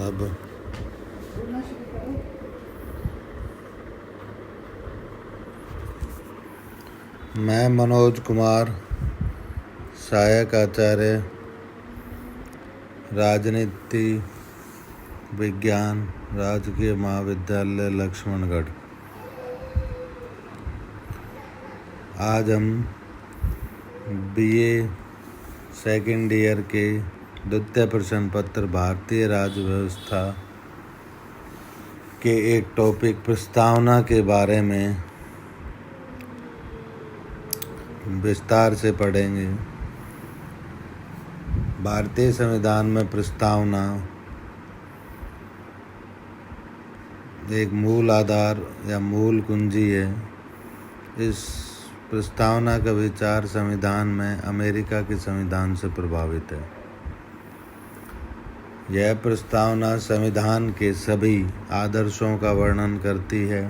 अब मैं मनोज कुमार, सहायक आचार्य राजनीति विज्ञान, राजकीय महाविद्यालय लक्ष्मणगढ़। आज हम BA सेकेंड ईयर के द्वितीय प्रश्न पत्र भारतीय राज्य व्यवस्था के एक टॉपिक प्रस्तावना के बारे में विस्तार से पढ़ेंगे। भारतीय संविधान में प्रस्तावना एक मूल आधार या मूल कुंजी है। इस प्रस्तावना का विचार संविधान में अमेरिका के संविधान से प्रभावित है। यह प्रस्तावना संविधान के सभी आदर्शों का वर्णन करती है।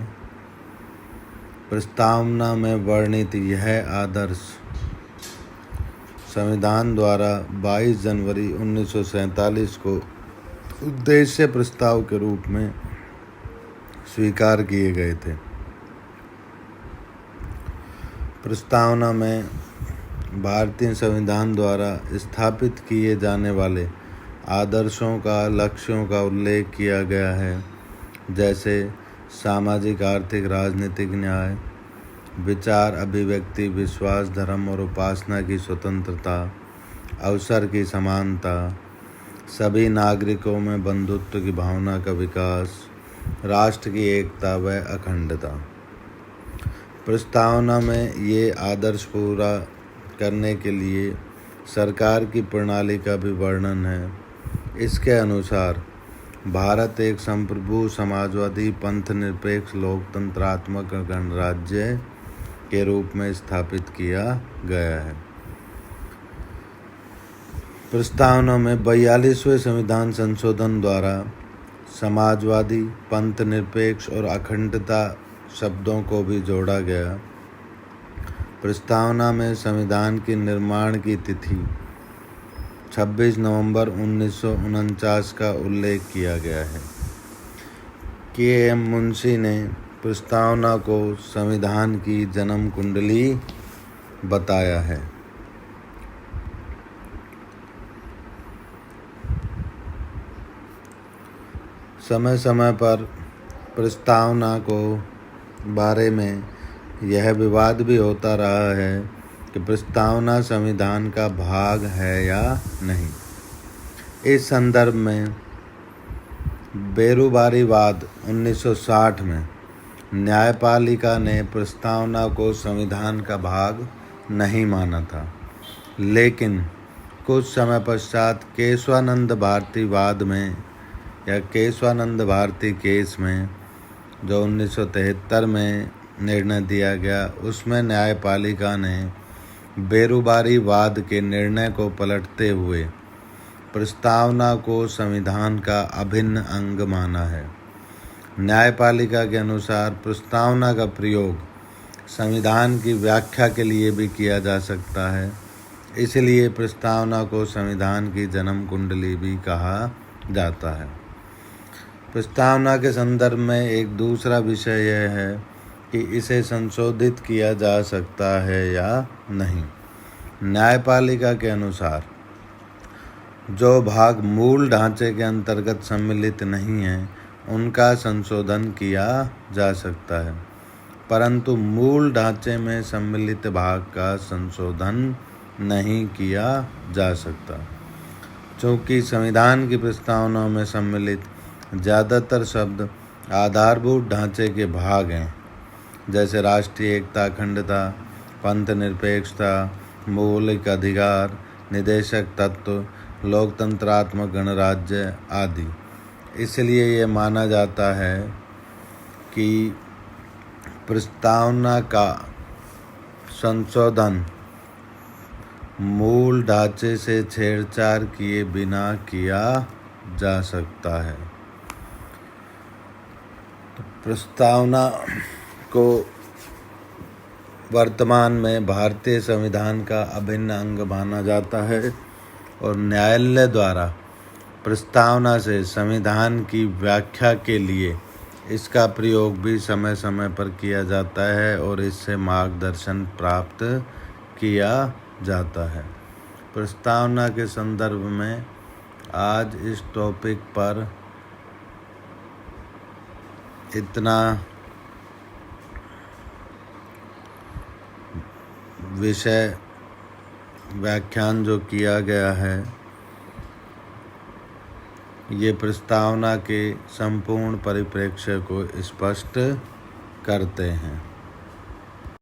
प्रस्तावना में वर्णित यह आदर्श संविधान द्वारा 22 जनवरी 1947 को उद्देश्य प्रस्ताव के रूप में स्वीकार किए गए थे। प्रस्तावना में भारतीय संविधान द्वारा स्थापित किए जाने वाले आदर्शों का, लक्ष्यों का उल्लेख किया गया है, जैसे सामाजिक, आर्थिक, राजनीतिक न्याय, विचार, अभिव्यक्ति, विश्वास, धर्म और उपासना की स्वतंत्रता, अवसर की समानता, सभी नागरिकों में बंधुत्व की भावना का विकास, राष्ट्र की एकता व अखंडता। प्रस्तावना में ये आदर्श पूरा करने के लिए सरकार की प्रणाली का भी वर्णन है। इसके अनुसार भारत एक संप्रभु, समाजवादी, पंथ निरपेक्ष, लोकतंत्रात्मक गणराज्य के रूप में स्थापित किया गया है। प्रस्तावना में 42वें संविधान संशोधन द्वारा समाजवादी, पंथ निरपेक्ष और अखंडता शब्दों को भी जोड़ा गया। प्रस्तावना में संविधान के निर्माण की तिथि 26 नवंबर 1949 का उल्लेख किया गया है। KM मुंशी ने प्रस्तावना को संविधान की जन्म कुंडली बताया है। समय समय पर प्रस्तावना को बारे में यह विवाद भी होता रहा है कि प्रस्तावना संविधान का भाग है या नहीं। इस संदर्भ में बेरुबारीवाद 1960 में न्यायपालिका ने प्रस्तावना को संविधान का भाग नहीं माना था, लेकिन कुछ समय पश्चात केशवानंद भारती वाद में या केशवानंद भारती केस में, जो 1973 में निर्णय दिया गया, उसमें न्यायपालिका ने बेरुबारीवाद के निर्णय को पलटते हुए प्रस्तावना को संविधान का अभिन्न अंग माना है। न्यायपालिका के अनुसार प्रस्तावना का प्रयोग संविधान की व्याख्या के लिए भी किया जा सकता है, इसलिए प्रस्तावना को संविधान की जन्म कुंडली भी कहा जाता है। प्रस्तावना के संदर्भ में एक दूसरा विषय यह है कि इसे संशोधित किया जा सकता है या नहीं। न्यायपालिका के अनुसार जो भाग मूल ढांचे के अंतर्गत सम्मिलित नहीं है, उनका संशोधन किया जा सकता है, परंतु मूल ढांचे में सम्मिलित भाग का संशोधन नहीं किया जा सकता। चूँकि संविधान की प्रस्तावना में सम्मिलित ज़्यादातर शब्द आधारभूत ढांचे के भाग हैं, जैसे राष्ट्रीय एकता, अखंडता, पंथ निरपेक्षता, मौलिक अधिकार, निदेशक तत्व, लोकतंत्रात्मक गणराज्य आदि। इसलिए ये माना जाता है कि प्रस्तावना का संशोधन मूल ढांचे से छेड़छाड़ किए बिना किया जा सकता है। प्रस्तावना को वर्तमान में भारतीय संविधान का अभिन्न अंग माना जाता है और न्यायालय द्वारा प्रस्तावना से संविधान की व्याख्या के लिए इसका प्रयोग भी समय समय पर किया जाता है और इससे मार्गदर्शन प्राप्त किया जाता है। प्रस्तावना के संदर्भ में आज इस टॉपिक पर इतना विषय व्याख्यान जो किया गया है, ये प्रस्तावना के संपूर्ण परिप्रेक्ष्य को स्पष्ट करते हैं।